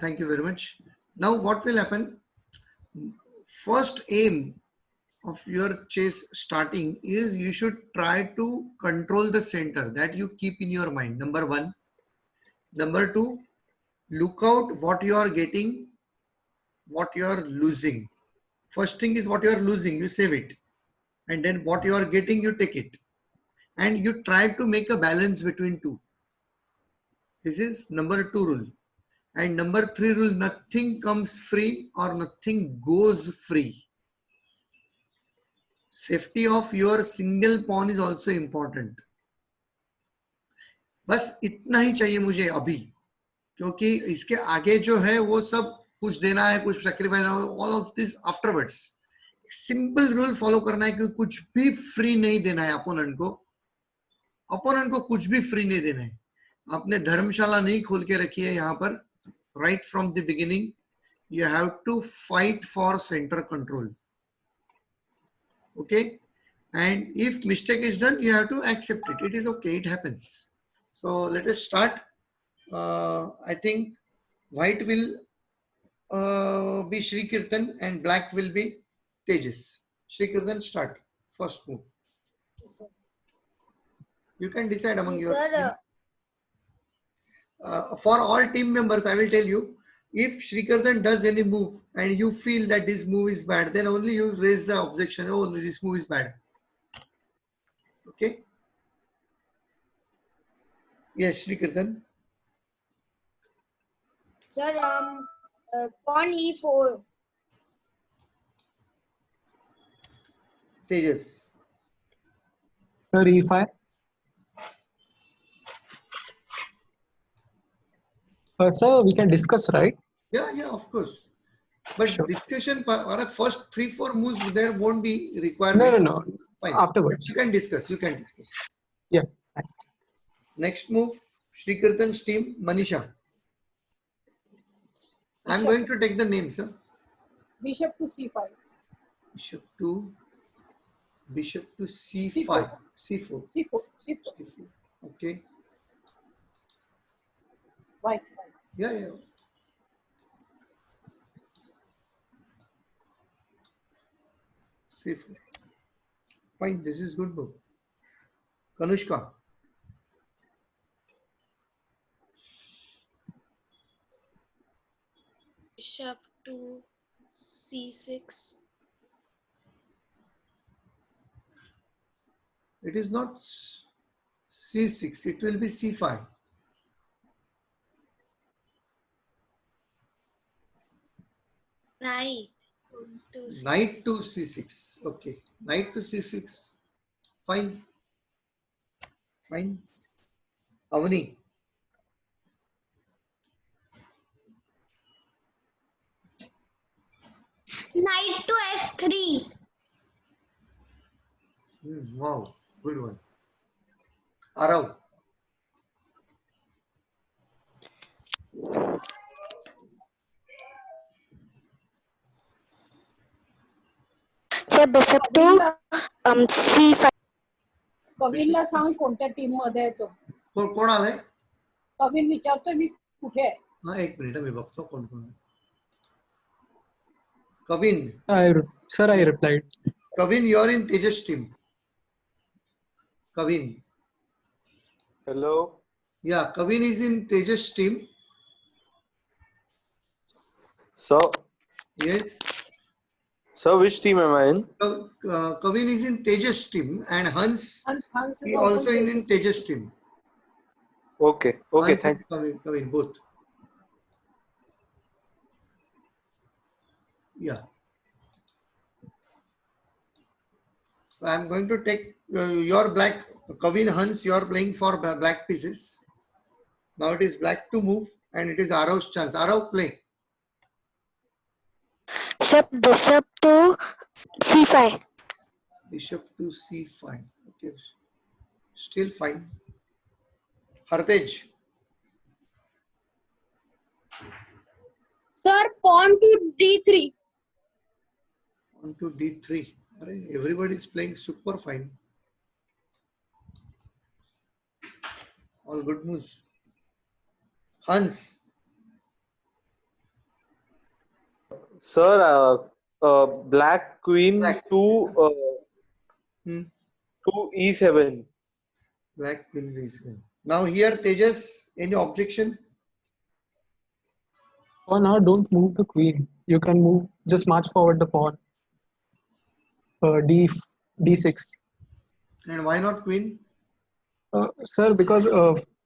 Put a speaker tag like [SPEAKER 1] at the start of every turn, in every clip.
[SPEAKER 1] Thank you very much. Now, what will happen? First aim of your chess starting is you should try to control the center that you keep in your mind. Number one. Number two, look out what you are getting, what you are losing. First thing is what you are losing, you save it. And then what you are getting, you take it. And you try to make a balance between two. This is number two rule. And number three rule, nothing comes free or nothing goes free. Safety of your single pawn is also important. बस इतना ही चाहिए मुझे अभी, क्योंकि इसके आगे जो है वो सब कुछ देना है, कुछ sacrifice, all of this afterwards. Simple rule follow करना है कि कुछ भी फ्री नहीं देना है अपोनेंट को. अपोनेंट को कुछ भी फ्री नहीं देना है. आपने धर्मशाला नहीं खोल के रखी है यहाँ पर. Right from the beginning you have to fight for center control. Okay, and if mistake is done, you have to accept it. It is okay, it happens. So let us start. I think white will be Shri Kirtan and black will be Tejas. Shri Kirtan, start first move. You can decide among your team. For all team members, I will tell you, if Shrikardhan does any move and you feel that this move is bad, then only you raise the objection, oh, this move is bad. Okay? Yes, Shrikardhan.
[SPEAKER 2] Sir, pawn e4.
[SPEAKER 1] Tejas.
[SPEAKER 3] Sir, e5. Sir, we can discuss, right?
[SPEAKER 1] Yeah, of course. But
[SPEAKER 3] Sure.
[SPEAKER 1] discussion or first 3-4 moves there won't be required.
[SPEAKER 3] No.
[SPEAKER 1] Fine.
[SPEAKER 3] Afterwards.
[SPEAKER 1] You can discuss.
[SPEAKER 3] Yeah, thanks.
[SPEAKER 1] Next move, Shrikardhan's team, Manisha. I'm going to take the names, sir.
[SPEAKER 4] Bishop to c5.
[SPEAKER 1] Bishop to c5. C4. Okay.
[SPEAKER 4] White.
[SPEAKER 1] Yeah. C4. Fine, this is good move. Kanushka.
[SPEAKER 5] Bishop to c6.
[SPEAKER 1] It is not c6, it will be c5. Knight to c6. Okay, knight to c6. Fine. Avani.
[SPEAKER 2] Knight to f3.
[SPEAKER 1] Wow, good one. Arav.
[SPEAKER 2] Sir, bishop to c5.
[SPEAKER 4] कविनला सांग कोणत्या team मध्ये आहे तो.
[SPEAKER 1] कोण आलाय?
[SPEAKER 4] कविन विचारतोय मी कुठे आहे.
[SPEAKER 1] हा, एक मिनिट मी बघतो कोण आहे. Kavin.
[SPEAKER 3] Sir, I replied.
[SPEAKER 1] Kavin, you are in Tejas team. Kavin.
[SPEAKER 6] Hello.
[SPEAKER 1] Yeah, Kavin is in Tejas team.
[SPEAKER 6] So.
[SPEAKER 1] Yes.
[SPEAKER 6] So which team am I in?
[SPEAKER 1] Kavin is in Tejas team and Hans is also in Tejas team.
[SPEAKER 6] Okay, thank you.
[SPEAKER 1] Kavin, both. Yeah. So I'm going to take your black, Kavin, Hans, you are playing for black pieces. Now it is black to move and it is Arav's chance. Arav, play.
[SPEAKER 2] Sir, bishop to c5.
[SPEAKER 1] Bishop to c5. Okay. Still fine. Hartej.
[SPEAKER 2] Sir, pawn to d3.
[SPEAKER 1] On to d3. Everybody is playing super fine. All good moves. Hans.
[SPEAKER 6] Sir, black queen
[SPEAKER 1] Black.
[SPEAKER 6] to
[SPEAKER 1] Hmm.
[SPEAKER 6] e7.
[SPEAKER 1] Black queen b7. Now here, Tejas, any objection?
[SPEAKER 3] For now, don't move the queen. You can move, just march forward the pawn. D6.
[SPEAKER 1] And why not queen?
[SPEAKER 3] Sir, because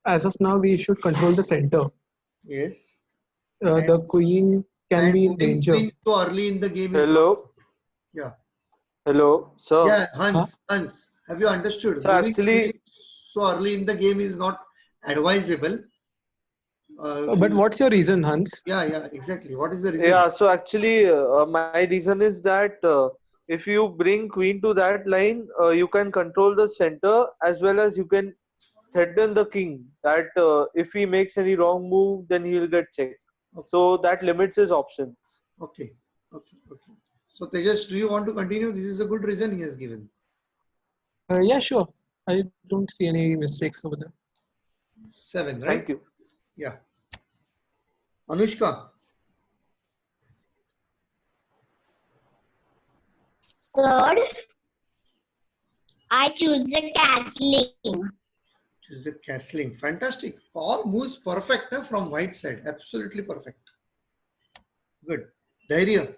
[SPEAKER 3] as of now, we should control the center.
[SPEAKER 1] Yes.
[SPEAKER 3] The queen can
[SPEAKER 1] And
[SPEAKER 3] be in
[SPEAKER 1] moving
[SPEAKER 3] danger.
[SPEAKER 1] queen so early in the game is not.
[SPEAKER 6] Hello,
[SPEAKER 1] Yeah.
[SPEAKER 6] hello, sir.
[SPEAKER 1] Yeah,
[SPEAKER 3] Huh?
[SPEAKER 1] Hans, have you understood?
[SPEAKER 6] So
[SPEAKER 1] Moving queen
[SPEAKER 6] actually,
[SPEAKER 1] so early in the game is not advisable.
[SPEAKER 3] But what's your reason, Hans?
[SPEAKER 1] Yeah, exactly. What is the reason?
[SPEAKER 6] yeah. So actually, my reason is that if you bring queen to that line, you can control the center as well as you can threaten the king. That if he makes any wrong move, then he will get checked.
[SPEAKER 1] Okay.
[SPEAKER 6] So that limits his options.
[SPEAKER 1] Okay. So Tejas, do you want to continue? This is a good reason he has given.
[SPEAKER 3] Yeah, sure. I don't see any mistakes over there.
[SPEAKER 1] 7, right?
[SPEAKER 6] Thank you.
[SPEAKER 1] Yeah. Anushka.
[SPEAKER 2] Third, I choose the castling.
[SPEAKER 1] Choose the castling. Fantastic. All moves perfect from white side. Absolutely perfect. Good. Dhairya.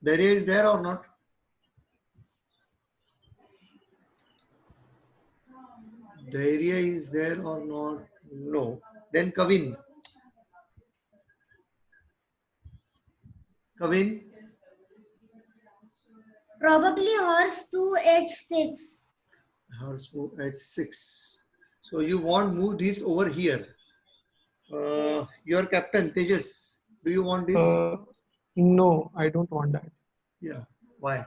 [SPEAKER 1] Dhairya is there or not? Dhairya is there or not? No. Then Kavin. Kavin.
[SPEAKER 2] Probably horse to h6.
[SPEAKER 1] Horse move h6. So you want move this over here. Your captain Tejas. Do you want this?
[SPEAKER 3] No, I don't want that.
[SPEAKER 1] Yeah. Why?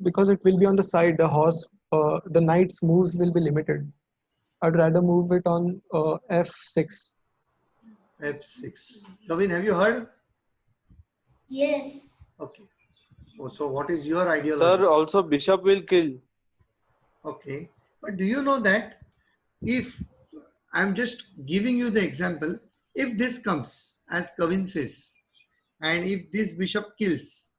[SPEAKER 3] Because it will be on the side. The knight's moves will be limited. I'd rather move it on f6.
[SPEAKER 1] F6. Kavin, have you heard?
[SPEAKER 2] Yes.
[SPEAKER 1] Okay. Oh, so what is your ideology?
[SPEAKER 6] Sir, also bishop will kill.
[SPEAKER 1] Okay. But do you know that if I'm just giving you the example, if this comes as Kavin says, and if this bishop kills,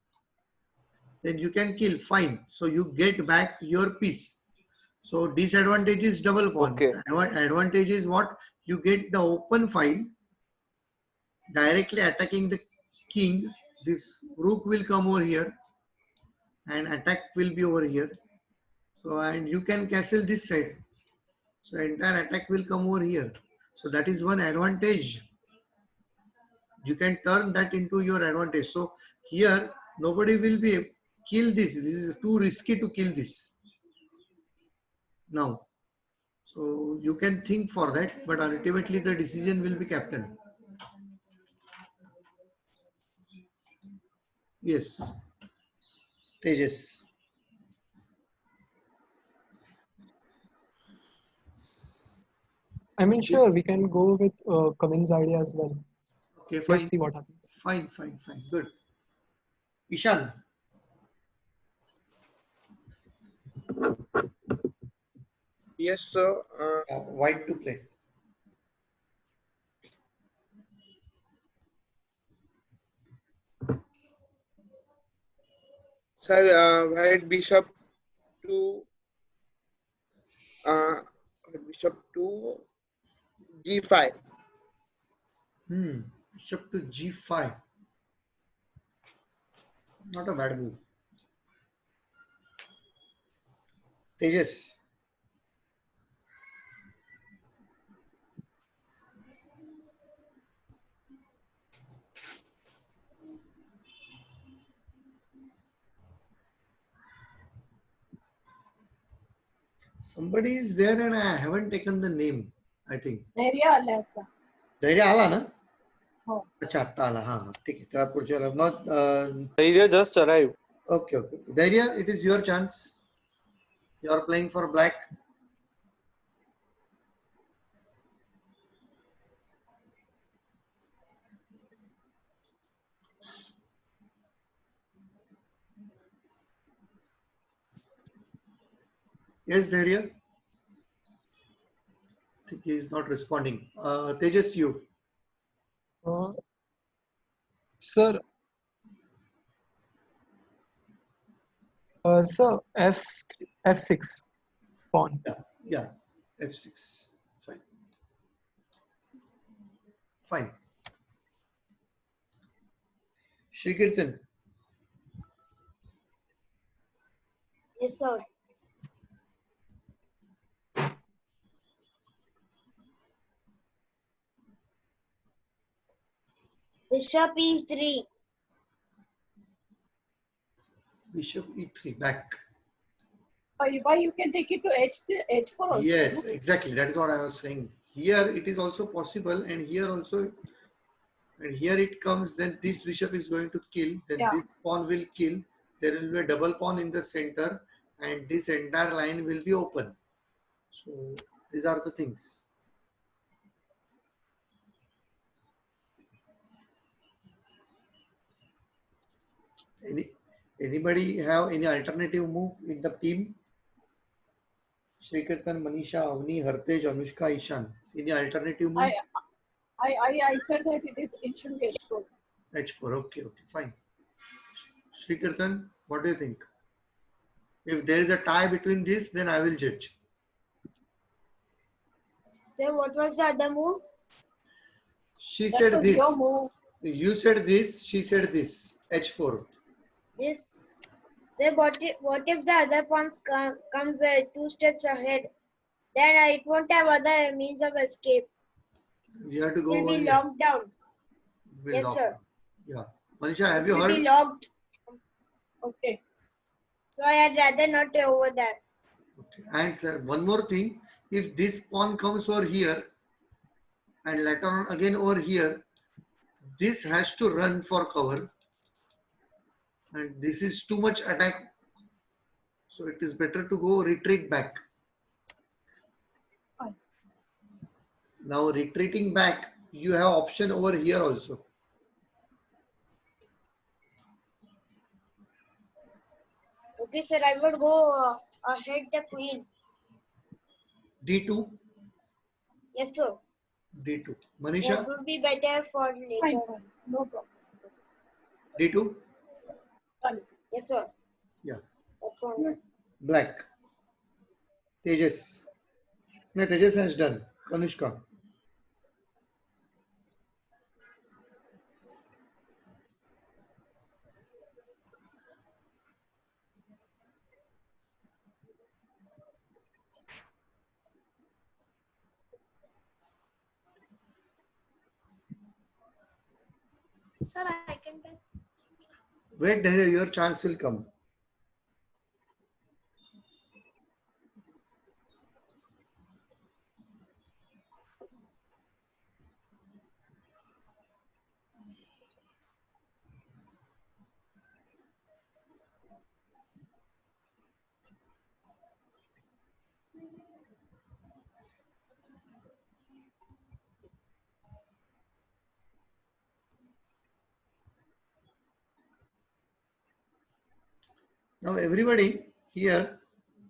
[SPEAKER 1] then you can kill, fine. So you get back your piece. So disadvantage is double pawn.
[SPEAKER 6] Okay.
[SPEAKER 1] Advantage is what? You get the open file directly attacking the king. This rook will come over here and attack will be over here. So and you can castle this side. So entire attack will come over here. So that is one advantage. You can turn that into your advantage. So here nobody will be kill this. This is too risky to kill this. Now, so you can think for that, but ultimately the decision will be captain. Yes, Tejas.
[SPEAKER 3] I mean, sure, we can go with Kavin's idea as well.
[SPEAKER 1] Okay, fine.
[SPEAKER 3] Let's see what happens.
[SPEAKER 1] Fine. Good. Ishan.
[SPEAKER 7] Yes, sir.
[SPEAKER 1] White to play.
[SPEAKER 7] Sir, white to uh, bishop to g5.
[SPEAKER 1] Bishop to g5. Not a bad move. Tejas. Somebody is there and I haven't taken the name, I think.
[SPEAKER 4] धैर्य आलाय का?
[SPEAKER 1] धैर्य आला ना?
[SPEAKER 4] हो.
[SPEAKER 1] अच्छा आत्ता आला. हा ठीक आहे. त्याला पुढच्या वेळेला not
[SPEAKER 6] Dhairya just arrived.
[SPEAKER 1] okay. Dhairya, it is your chance. You are playing for black. Yes, Dhairya. I think he is not responding. Tejas, you.
[SPEAKER 3] Uh, Sir, Sir, F6 pawn.
[SPEAKER 1] Yeah, f6. Fine. Fine. Shrikirtan,
[SPEAKER 2] Yes, sir. Bishop E3.
[SPEAKER 1] bishop e3 back.
[SPEAKER 4] Why you can take it to H4 also?
[SPEAKER 1] Yes, exactly. That is what I was saying. Here it is also possible, and here also, and here it comes. Then this bishop is going to kill. Then
[SPEAKER 4] Yeah.
[SPEAKER 1] this pawn will kill. There will be a double pawn in the center, and this entire line will be open. So these are the things. Any anybody have any alternative move in the team? Shrikirtan, Manisha, Avni, Hartej, Anushka, Ishan. Any alternative move?
[SPEAKER 4] I said that it should be H4.
[SPEAKER 1] H4. Okay, okay, fine. Shrikirtan, what do you think? If there is a tie between this, then I will judge.
[SPEAKER 2] Then what was the other move?
[SPEAKER 1] She
[SPEAKER 4] That
[SPEAKER 1] said
[SPEAKER 4] was
[SPEAKER 1] this.
[SPEAKER 4] your move.
[SPEAKER 1] You said this. She said this. H4.
[SPEAKER 2] This. Say, what if the other pawn comes 2 steps ahead? Then it won't have other means of escape.
[SPEAKER 1] You have to
[SPEAKER 2] It
[SPEAKER 1] go
[SPEAKER 2] will
[SPEAKER 1] over
[SPEAKER 2] be
[SPEAKER 1] here.
[SPEAKER 2] locked down.
[SPEAKER 1] We'll
[SPEAKER 2] Yes,
[SPEAKER 1] lock
[SPEAKER 2] sir.
[SPEAKER 1] down. Yeah. Manisha, have
[SPEAKER 2] It
[SPEAKER 1] you
[SPEAKER 2] will
[SPEAKER 1] heard?
[SPEAKER 2] be locked.
[SPEAKER 4] Okay.
[SPEAKER 2] So I'd rather not over that.
[SPEAKER 1] Okay. And sir, one more thing. If this pawn comes over here and later on again over here, this has to run for cover. And this is too much attack. So it is better to go retreat back.
[SPEAKER 4] Fine.
[SPEAKER 1] Now retreating back, you have option over here also.
[SPEAKER 2] Okay, sir. I would go ahead the queen.
[SPEAKER 1] D2,
[SPEAKER 2] Yes, sir.
[SPEAKER 1] D2.
[SPEAKER 2] That
[SPEAKER 1] Manisha,
[SPEAKER 2] would be better for
[SPEAKER 4] Fine,
[SPEAKER 2] later.
[SPEAKER 4] fine. No problem.
[SPEAKER 1] D2.
[SPEAKER 4] Fine.
[SPEAKER 2] Yes, sir.
[SPEAKER 1] Yeah.
[SPEAKER 2] That one.
[SPEAKER 1] Black. Tejas. No, Tejas has done. Kanushka.
[SPEAKER 5] Sir, I can tell.
[SPEAKER 1] Wait, Dheeraj, your chance will come. Now everybody here,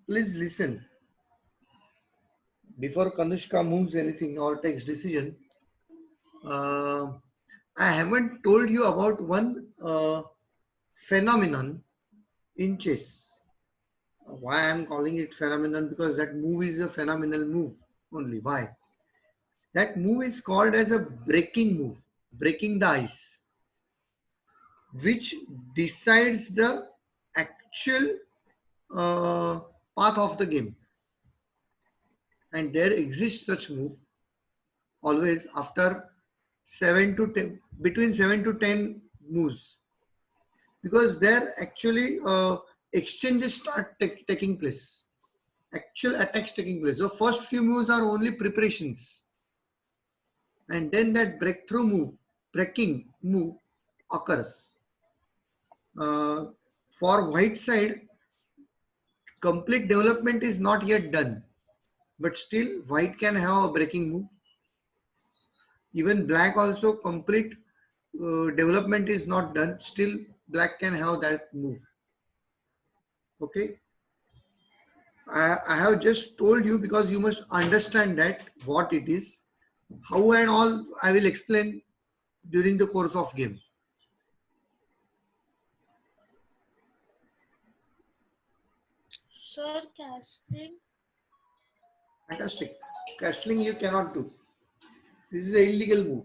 [SPEAKER 1] please listen. Before Kanushka moves anything or takes decision, uh, I haven't told you about one phenomenon in chess. Why I'm calling it phenomenon? Because that move is a phenomenal move only. Why? That move is called as a breaking move, breaking the ice, which decides the actual path of the game. And there exists such move always after 7 to 10, between 7 to 10 moves, because there actually exchanges start taking place, actual attacks taking place. So first few moves are only preparations, and then that breakthrough move, breaking move occurs. For white side, complete development is not yet done, but still white can have a breaking move. Even black also complete development is not done, still black can have that move. Okay, I have just told you because you must understand that what it is, how and all I will explain during the course of game.
[SPEAKER 5] Sir, casting.
[SPEAKER 1] Fantastic. Castling you cannot do. This is an illegal move.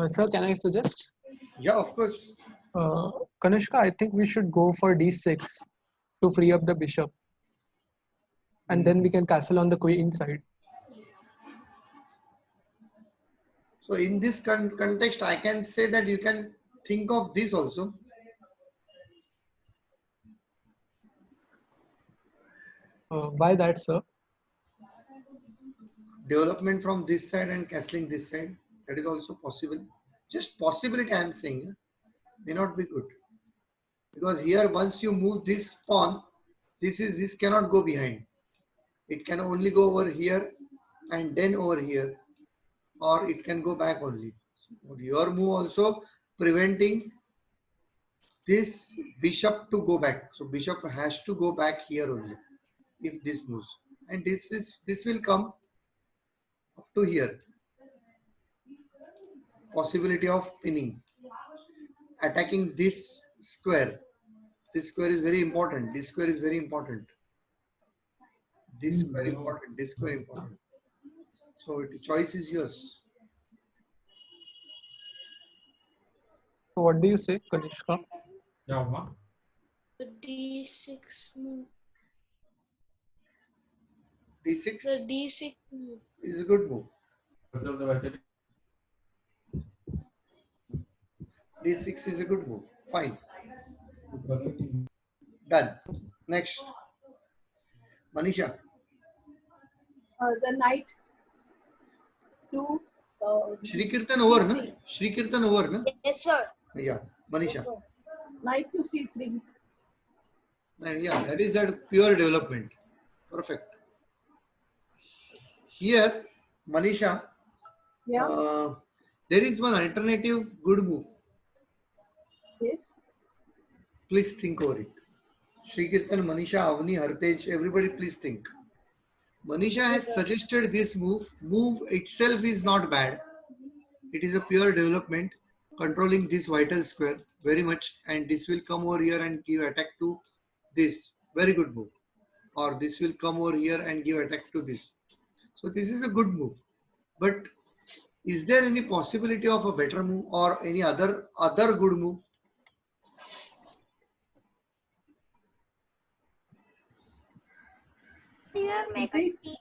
[SPEAKER 3] Sir, can I suggest?
[SPEAKER 1] Yeah, of course.
[SPEAKER 3] Kanishka, I think we should go for d6 to free up the bishop. And then we can castle on the queen side.
[SPEAKER 1] So in this context, I can say that you can think of this also.
[SPEAKER 3] Why that, sir?
[SPEAKER 1] Development from this side and castling this side. That is also possible. Just possibility I am saying. Yeah? May not be good. Because here once you move this pawn, this cannot go behind. It can only go over here and then over here. Or it can go back only. So your move also preventing this bishop to go back. So bishop has to go back here only if this moves. And this will come up to here. Possibility of pinning. Attacking this square. This square is very important. This square is very important. This square important. This square important. So the choice is yours.
[SPEAKER 3] So what do you say, Kanishka?
[SPEAKER 5] The D6 move.
[SPEAKER 1] D6
[SPEAKER 5] The D6 move.
[SPEAKER 1] is a good move. D6 is a good move. Fine. Done. Next. Manisha.
[SPEAKER 4] The knight to
[SPEAKER 1] Shri Kirtan over, na?
[SPEAKER 4] C3.
[SPEAKER 1] Shri Kirtan over, na?
[SPEAKER 2] Yes, sir.
[SPEAKER 1] Yeah. Manisha.
[SPEAKER 2] Yes, sir.
[SPEAKER 4] Knight to C3.
[SPEAKER 1] And yeah, that is a pure development. Perfect. Here, Manisha,
[SPEAKER 4] Yeah.
[SPEAKER 1] there is one alternative good move.
[SPEAKER 4] Yes.
[SPEAKER 1] Please think over it. Shri Kirtan, Manisha, Avni, Hartej, everybody please think. Manisha has suggested this move. Move itself is not bad. It is a pure development, controlling this vital square very much, and this will come over here and give attack to this. Very good move. Or this will come over here and give attack to this. So this is a good move. But is there any possibility of a better move or any other good move?
[SPEAKER 5] You are
[SPEAKER 4] Is
[SPEAKER 5] making
[SPEAKER 4] it?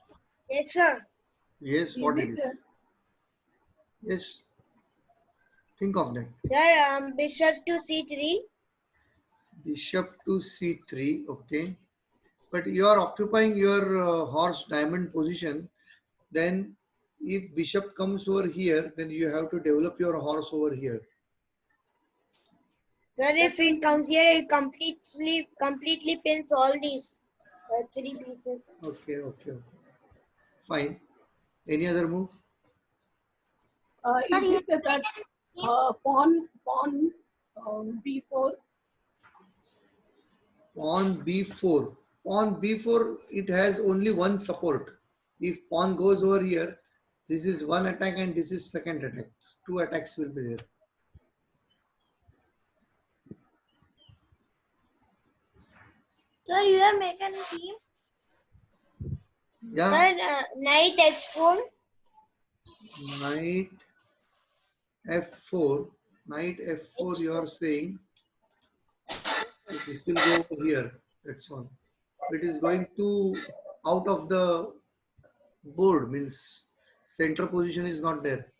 [SPEAKER 2] Yes, sir.
[SPEAKER 1] Yes, what
[SPEAKER 4] Is
[SPEAKER 1] it
[SPEAKER 4] it?
[SPEAKER 1] is. Yes. Think of that.
[SPEAKER 2] Sir, bishop to C3.
[SPEAKER 1] Bishop to C3, okay. But you are occupying your horse diamond position. Then if bishop comes over here, then you have to develop your horse over here.
[SPEAKER 2] Sir, if it comes here, it completely pins all these three pieces.
[SPEAKER 1] Okay, okay, okay. Fine. Any other move?
[SPEAKER 4] Is it that pawn B4?
[SPEAKER 1] Pawn B4. Pawn B4, it has only one support. If pawn goes over here, this is one attack and this is second attack. Two attacks will be there.
[SPEAKER 5] Sir, you are making team.
[SPEAKER 1] Yeah.
[SPEAKER 2] Sir, knight H4.
[SPEAKER 1] Knight F4. Knight F4, you are saying. It will go over here. That's all. It is going to out of the board, means center position is not there.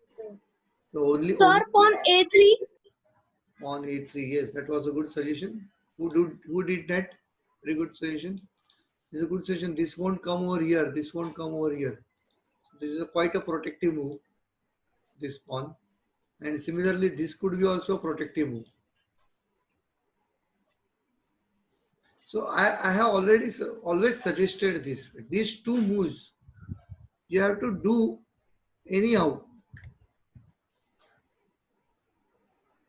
[SPEAKER 1] So only
[SPEAKER 5] Sir, pawn A3.
[SPEAKER 1] on A3. Yes, that was a good suggestion. Who did that? Very good suggestion. This is a good suggestion. This won't come over here. This won't come over here. So this is quite a protective move. This pawn, and similarly, this could be also a protective move. So I have always suggested this. These two moves you have to do anyhow,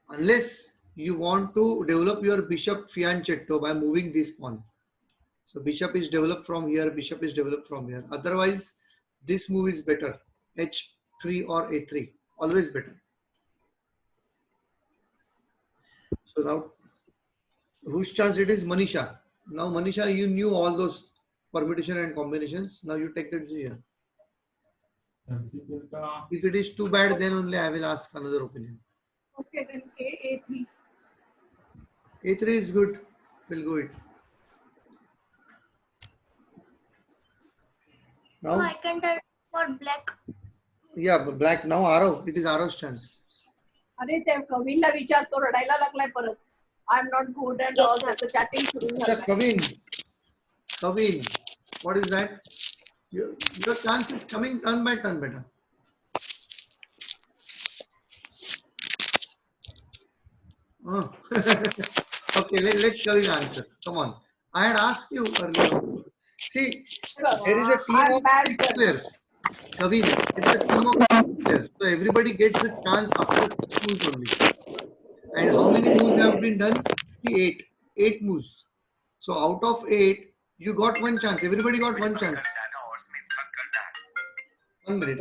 [SPEAKER 1] unless you want to develop your bishop fianchetto by moving this pawn. So bishop is developed from here, bishop is developed from here. Otherwise, this move is better. H3 or A3, always better. So now, whose chance it is? Manisha. Now, Manisha, you knew all those permutation and combinations. Now you take the decision. If it is too bad, then only I will ask another opinion.
[SPEAKER 4] Okay, then A3.
[SPEAKER 1] A3 is good. We'll go it.
[SPEAKER 5] No, I
[SPEAKER 1] Now,
[SPEAKER 5] can tell for black.
[SPEAKER 1] yeah, but black. Now, Arav. It is Arav's chance.
[SPEAKER 4] अरे त्या कवीला विचारतो रडायला लागलाय परत. I am not good and
[SPEAKER 2] Yes,
[SPEAKER 4] all
[SPEAKER 2] sir.
[SPEAKER 4] त्याचं chatting सुरू
[SPEAKER 1] Acha,
[SPEAKER 4] झालं.
[SPEAKER 1] Kavin, what is that? Your chance is coming turn by turn, beta. Oh. Okay, let Kavin answer. Come on. I had asked you earlier on. See, there is a team
[SPEAKER 4] I'm
[SPEAKER 1] of
[SPEAKER 4] bad,
[SPEAKER 1] 6
[SPEAKER 4] sir.
[SPEAKER 1] players. Kavin, it's a team of 6 players. So everybody gets a chance after 6 moves only. And how many moves have been done? See, 8. 8 moves. So out of 8, you got one chance. Everybody got one chance. 1 minute.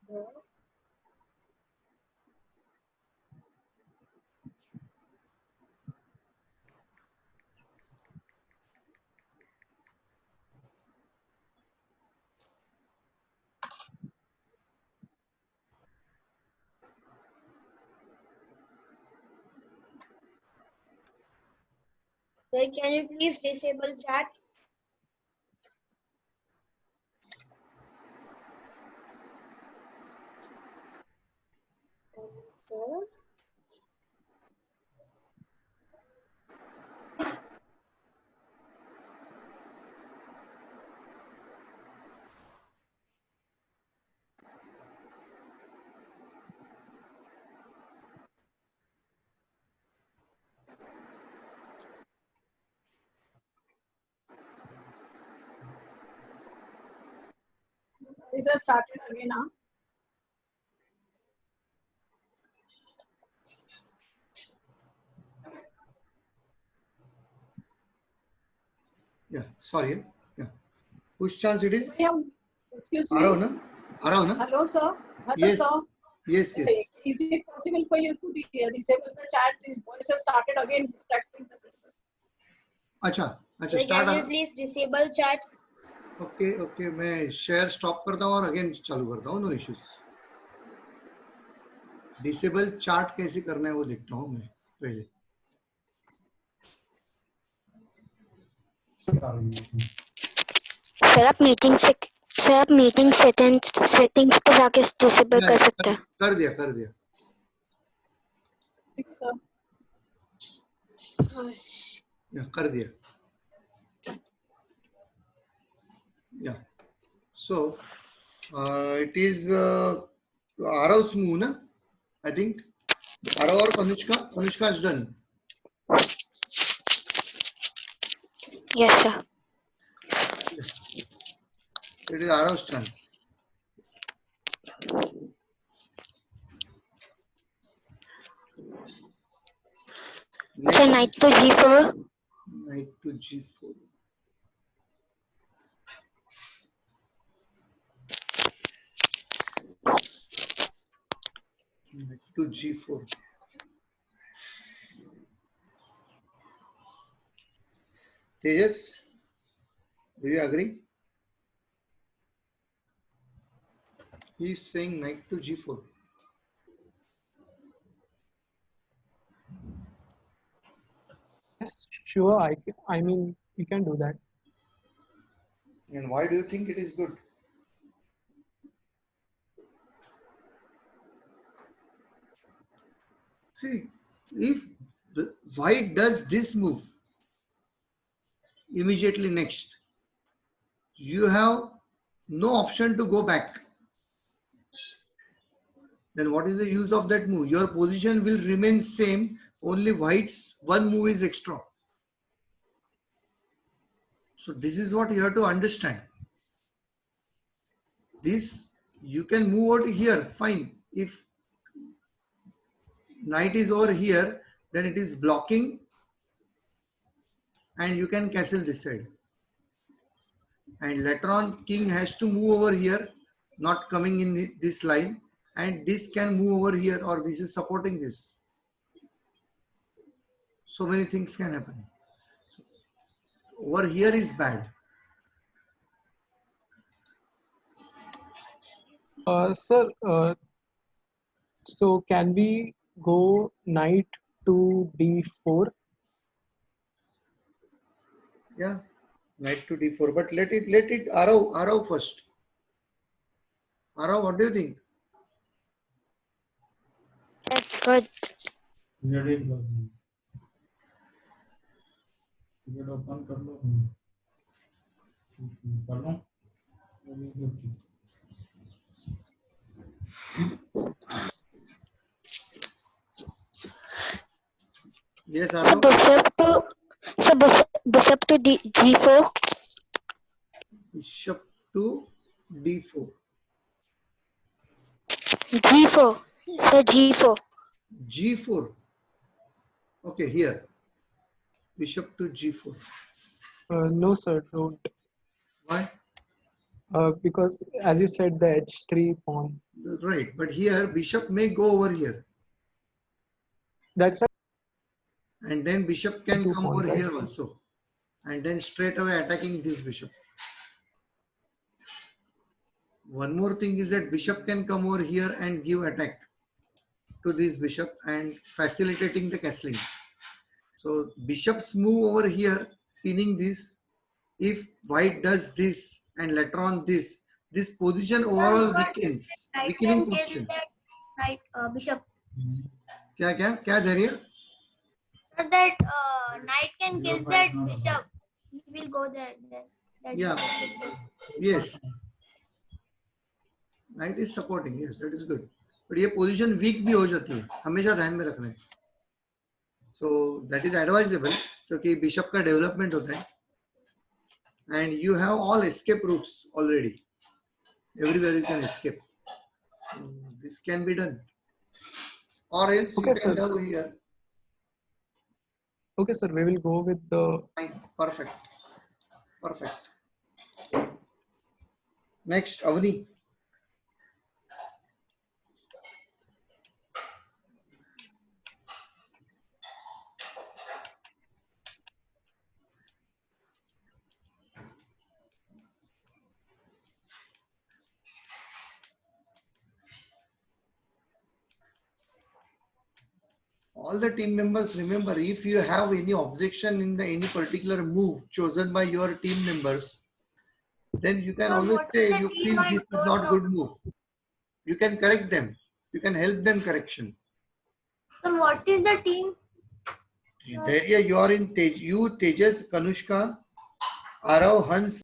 [SPEAKER 1] Huh?
[SPEAKER 2] Sir, can you please disable chat? Sir?
[SPEAKER 4] Is it started again now?
[SPEAKER 1] Yeah, sorry. Yeah. Whose chance it is?
[SPEAKER 4] Excuse me.
[SPEAKER 1] Arav, na? Arav, na?
[SPEAKER 4] Hello, sir. Hello,
[SPEAKER 1] Yes.
[SPEAKER 4] sir.
[SPEAKER 1] Yes, yes.
[SPEAKER 4] Is it possible for you to disable the chat? These boys have started again distracting the place.
[SPEAKER 1] अच्छा
[SPEAKER 2] Sir,
[SPEAKER 1] start
[SPEAKER 2] can you please disable chat?
[SPEAKER 1] Okay okay मैं share stop करता हूँ और again चालू करता हूँ no issues disable chart कैसे करना है वो देखता हूँ मैं पहले
[SPEAKER 8] सर आप मीटिंग सेटिंग्स पे जाके डिसेबल कर सकते हैं
[SPEAKER 1] कर दिया
[SPEAKER 4] Thank you, sir.
[SPEAKER 1] या कर दिया या so it is Aarav smooth ना आई थिंक आरव और Kanishka is done
[SPEAKER 8] yes sir
[SPEAKER 1] it is Aarav's chance
[SPEAKER 8] sir knight to G4
[SPEAKER 1] knight to G4 knight to G4 Tejas, do you agree? He is saying knight to G4.
[SPEAKER 3] Yes, sure. I mean, you can do that.
[SPEAKER 1] And why do you think it is good? See, if the white does this move immediately next, you have no option to go back. Then what is the use of that move? Your position will remain same, only white's one move is extra. So this is what you have to understand. This, you can move over here, fine. If knight is over here, then it is blocking and you can castle this side. And later on, king has to move over here not coming in this line, and this can move over here, or this is supporting this. So many things can happen. So over here is bad.
[SPEAKER 3] Sir, so can we go knight to d4?
[SPEAKER 1] Yeah, knight to d4, but let it Arav first. Arav, what do you think?
[SPEAKER 8] That's good.
[SPEAKER 1] Yes,
[SPEAKER 8] So
[SPEAKER 1] Arav.
[SPEAKER 8] bishop to g4.
[SPEAKER 1] Bishop to d4.
[SPEAKER 8] G4. So g4.
[SPEAKER 1] G4. Okay, here. Bishop to g4.
[SPEAKER 3] No, sir, don't.
[SPEAKER 1] Why?
[SPEAKER 3] Because as you said, the h3 pawn.
[SPEAKER 1] Right, but here bishop may go over here,
[SPEAKER 3] That's why
[SPEAKER 1] and then bishop can
[SPEAKER 3] Two
[SPEAKER 1] come
[SPEAKER 3] pawn,
[SPEAKER 1] over
[SPEAKER 3] right?
[SPEAKER 1] here also, and then straight away attacking this bishop. One more thing is that bishop can come over here and give attack to this bishop and facilitating the castling. So bishops move over here, pinning this. If white does this and later on this position overall weakens,
[SPEAKER 5] Knight
[SPEAKER 1] weakening
[SPEAKER 5] can kill
[SPEAKER 1] position.
[SPEAKER 5] that knight, bishop.
[SPEAKER 1] क्या धैर्य?
[SPEAKER 5] So that knight can kill that bishop. He will go there. That
[SPEAKER 1] Yeah.
[SPEAKER 5] bishop will go.
[SPEAKER 1] Yes. Knight is supporting. Yes, that is good. But ये position weak भी हो जाती है. हमेशा ध्यान में रखना है. So that is advisable क्योंकि bishop का development होता है. And you have all escape routes already. Everywhere you can escape. This can be done. Or else
[SPEAKER 3] Okay,
[SPEAKER 1] you can
[SPEAKER 3] sir.
[SPEAKER 1] go here.
[SPEAKER 3] Okay, sir, we will go with the
[SPEAKER 1] Fine. Perfect. Perfect. Next, Avni. All the team members, remember, if you have any objection in any particular move chosen by your team members, then you can
[SPEAKER 5] So
[SPEAKER 1] always
[SPEAKER 5] what
[SPEAKER 1] say
[SPEAKER 5] is the
[SPEAKER 1] you
[SPEAKER 5] team
[SPEAKER 1] feel
[SPEAKER 5] I
[SPEAKER 1] this is
[SPEAKER 5] don't
[SPEAKER 1] not
[SPEAKER 5] know?
[SPEAKER 1] good move. You can correct them. You can help them correction.
[SPEAKER 5] So what is the team?
[SPEAKER 1] There you are in Tej, you, Tejas, Kanushka, Arav, Hans,